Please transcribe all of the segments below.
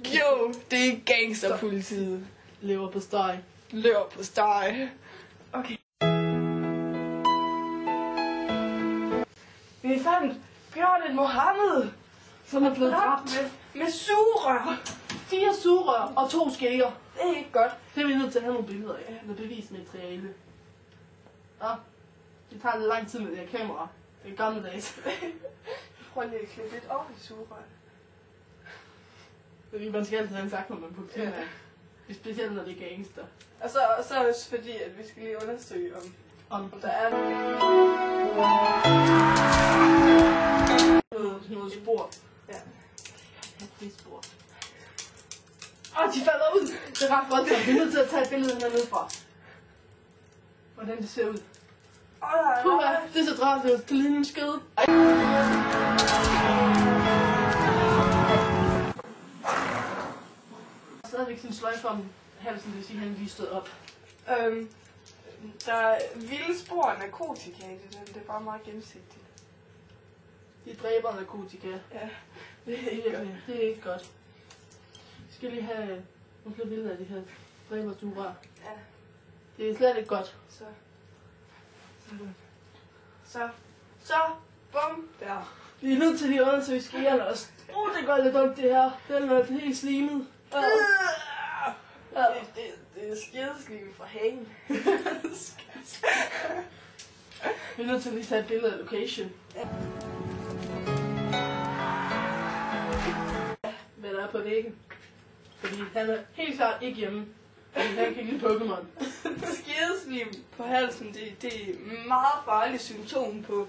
Jo, det er gangsterpolitiet. Lever på steg. Løber på steg. Okay. Vi fandt Bjørn Mohammed, Som er blevet dræbt med sugerør. 4 sugerør og 2 skæger. Det er ikke godt. Det er vi nødt til at have nogle billeder af. Eller bevismateriale. Ja. Det tager lidt lang tid med det her kamera. Det er gammeldags. Prøv lige at klippe lidt op i sugerør. Fordi man skal altid have en sagt, når man på klima. Ja. Specielt når det er gangster. Og så er det også fordi, at vi skal lige undersøge, om der er noget spor. Ja. Det spor. De falder ud! Det er ret godt, så vi er nødt til at tage et billede hernede fra. Hvordan det ser ud. Det er så dragt, det kan ligne en skede. Stadigvæk sådan en sløjfe om halsen, det vil sige, at han lige stod op. Der er vilde spor af narkotika i det er bare meget gennemsigtigt. De dræber narkotika. Ja, det er ikke godt. Det er ikke godt. Vi skal lige have nogle flere billeder af det her dræbersugerør. Ja. Det er slet ikke godt. Så, bum, der. Vi er nødt til lige at undersøge skægerne også. Det går lidt ondt det her. Den er helt slimet. Det er skideslimet fra hagen. Vi er nødt til at lige tage et billede af location. Ja. Hvad der er på væggen. Fordi han er helt klart ikke hjemme. Fordi han kan ikke lide Pokémon. Skideslim på halsen, det er et meget farligt symptom på...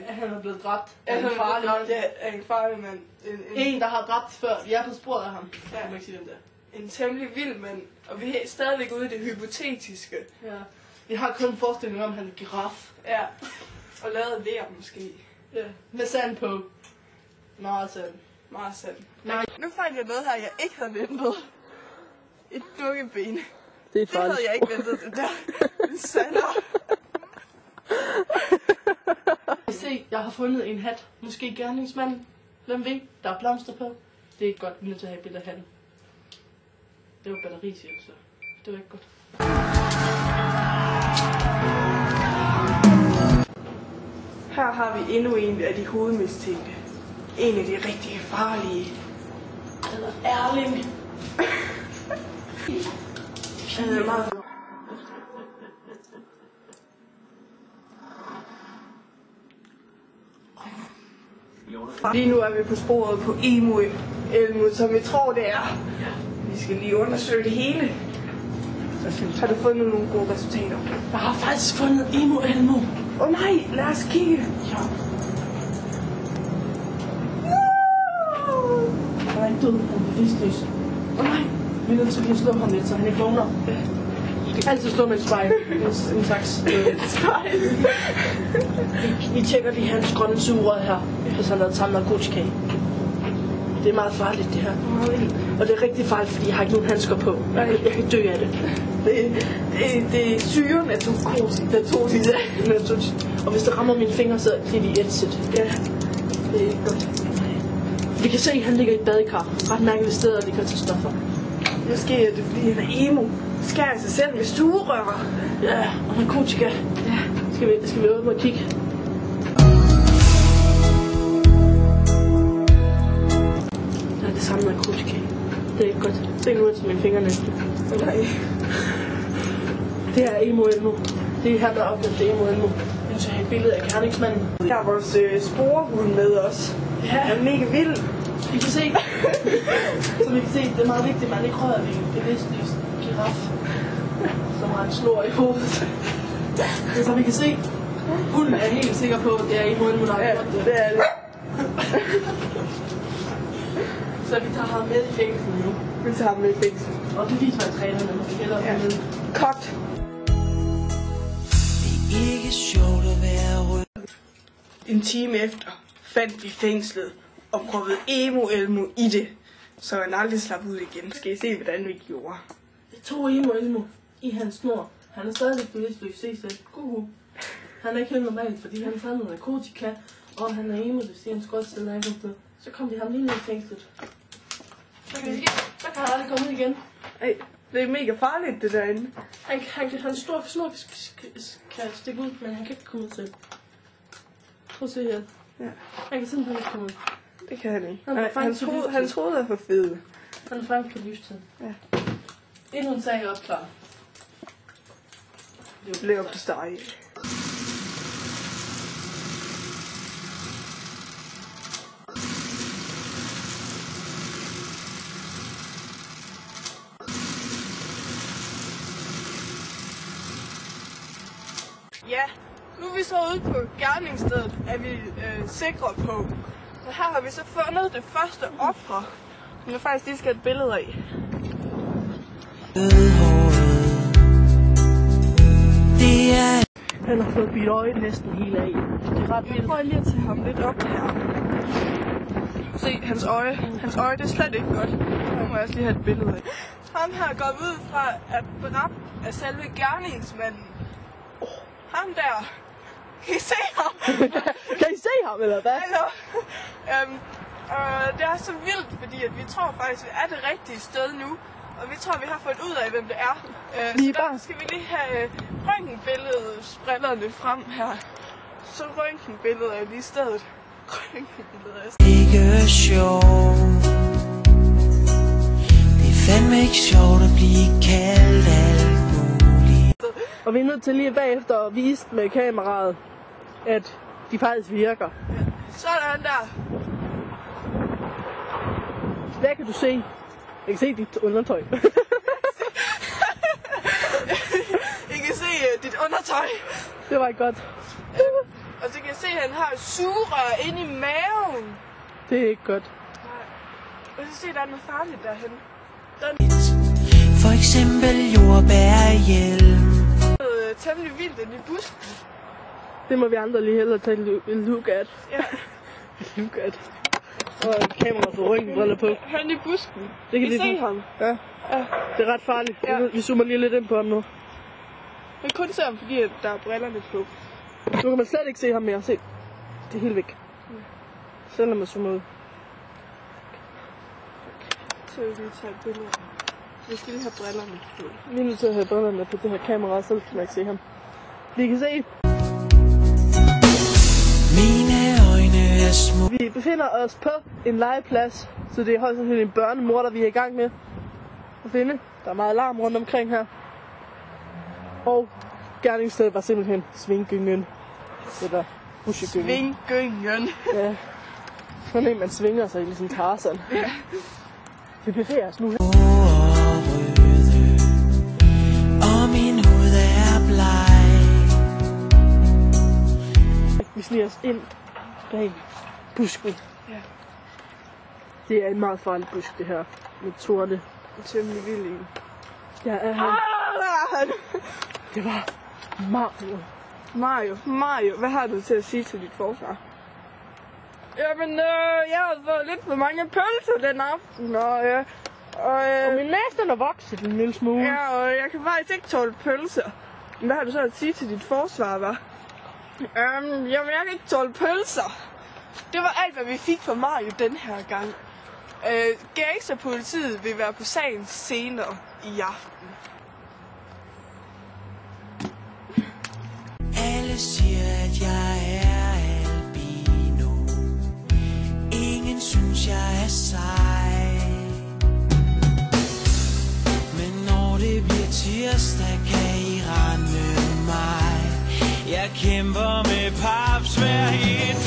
At han er blevet dræbt. At han er blevet dræbt, ja, af en farlig mand. En, der har dræbt før. Vi er på sporet af ham. Ja. Jeg må ikke sige den der. En temmelig vild mand. Og vi er stadigvæk ude i det hypotetiske. Ja. Vi har kun en forestilling om, at han er giraf. Ja. Og lavet ler måske. Ja. Med sand på. Meget sand. Meget sand. Nej. Nu fandt jeg noget her, jeg ikke havde ventet. Et dukkeben. Det havde jeg ikke ventet, det der. Sander. Se, jeg har fundet en hat. Måske gerningsmanden. Hvem ved? Der er blomster på. Det er ikke godt. Vi er nødt til at have et billede af hatten. Det var batterisjæl, så det var ikke godt. Her har vi endnu en af de hovedmistænkte. En af de rigtig farlige. Han hedder Erling. Han er meget... Lige nu er vi på sporet på Emu Elmo, som vi tror det er. Vi skal lige undersøge det hele. Har du fundet nogle gode resultater? Jeg har faktisk fundet Emu Elmo. Nej, lad os kigge. Ja. Han er ikke død, han er bevidstløs. Nej. Vi er nødt til lige at slå ham lidt, så han ikke vågner. Du kan altid slå med et spejl. En slags spejl. Vi tjekker lige hans grønne sugerør her, hvis han har taget narkotika i. Det er meget farligt det her. Og det er rigtig farligt, fordi jeg har ikke nogen handsker på. Jeg kan dø af det. Det er syren af narkotik. Og hvis det rammer mine fingre, så bliver de ætset. Ja, det er ikke godt. Vi kan se, at han ligger i et badekar. Ret mærkeligt sted, og ligger til stoffer. Måske er det fordi han er emo. Skærer sig selv med sugerør. Ja, og narkotika. Ja. Skal vi åbne og kigge? Der er det samme narkotika. Det er ikke godt. Se nu til mine fingre næsten. Okay. Det er Emu Elmo. Det er her, der er oplevet det Emu Elmo. Jeg skal have et billede af gerningsmanden. Der er vores sporehund med os. Ja. Han er mega vild. Vi kan se. Som vi kan se, det er meget vigtigt, at man ikke rører ved en bevidstløs giraf, som har en snor i hovedet. Så vi kan se, hunden er helt sikker på, at det er Emu Elmo, der har gjort det. Det er det. Så vi tager ham med i fængsel nu. Vi tager ham med i fængsel. Og det viser trænerne, når vi gælder med. Kogt. Det er ikke sjovt at være rød. En time efter fandt vi fængslet og prøvede Emu Elmo i det, så han aldrig slap ud igen. Skal I se, hvordan vi gjorde? Det tog Emu Elmo i hans snor. Han er stadig bevidstløs. Se selv. Han er ikke helt normalt, fordi han har noget narkotika, og han er emo, det vil sige, han skal også sidde. Så kom de ham lige ned i fængslet. Så kan han aldrig komme ud igen. Ej, det er mega farligt, det derinde. Hans store snor kan stikke ud, men han kan ikke komme ud selv. Prøv at se her. Ja. Han kan simpelthen ikke komme ud. Det kan han ikke. Nej, Hans hoved er for fede. Han er frem på livstid. Ja. Endnu en sag er opklaret. Lever på steg. Ja, nu er vi så ude på gerningsstedet, er vi sikre på. Så her har vi så fundet det første offer, som jeg faktisk lige skal have et billede af. Han har fået bidt øjet næsten helt af. Det er ret vildt. Jeg prøver lige at tage ham lidt op her. Se, hans øje. Hans øje, det er slet ikke godt. Nu må jeg også lige have et billede af. Ham her går ud fra at dræbe af selve gerningsmanden. Ham der. Kan I se ham? Kan I se ham, eller hvad? Hallo. Det er så vildt, fordi at vi tror faktisk, at vi er det rigtige sted nu. Og vi tror, vi har fundet ud af, hvem det er. Så der skal vi lige have røntgenbilledsbrillerne frem her. Så røntgenbilledet er lige stedet. Røntgenbilledet er stedet. Ikke sjovt. Det er fandme ikke sjovt at blive kaldt alt muligt. Og vi er nødt til lige bagefter at vise med kameraet, at de faktisk virker. Sådan der. Hvad kan du se? Jeg kan se dit undertøj. I kan se dit undertøj. Det var godt. Og så kan jeg se, at han har et sugerør inde i maven. Det er ikke godt. Og så se, at der er noget farligt derhen. For eksempel jordbærhjelm. Der er temmelig vildt inde i busken. Det må vi andre lige hellere tage en look at. Ja. Look at. Og kameraet får røntgenbriller på. Han i busken. Det kan I se ham? Ja. Ja. Det er ret farligt. Ja. Vi zoomer lige lidt ind på ham nu. Man kan kun se ham, fordi der er brillerne på. Nu kan man slet ikke se ham mere. Se. Det er helt væk. Selvom man zoomer ud. Så vil vi tage et billede. Vi skal lige have brillerne på. Vi er nødt til at have brillerne på det her kamera, så kan man ikke se ham. Vi kan se. Mine øjne er små. Vi befinder os på en legeplads, så det er højst sandsynligt en børnemorder, vi er i gang med at finde. Der er meget larm rundt omkring her. Og gerningsstedet var simpelthen Svinggyngen. Eller Rushegyngen. Svinggyngen. Ja. Sådan en, man svinger sig i ligesom Tarzan. Ja. Vi bevæger os nu her. Røde. Og min hud er bleg. Vi sniger os ind bag busken. Ja. Det er en meget farlig busk, det her. Med torne. En temmelig vild en. Ja, er han. Ah! Det var Mario. Mario, hvad har du til at sige til dit forsvar? Jamen, jeg har fået lidt for mange pølser den aften, og min næste er vokset en lille smule. ja, og jeg kan faktisk ikke tåle pølser. Men hvad har du så at sige til dit forsvar, hva'? Jamen, jeg kan ikke tåle pølser. Det var alt, hvad vi fik fra Mario den her gang. Gangsterpolitiet vil være på sagen senere i aften. Alle siger, at jeg er albino. Ingen synes, jeg er sej. Men når det bliver tirsdag, kan I ramme mig. Jeg kæmper med papsvær i et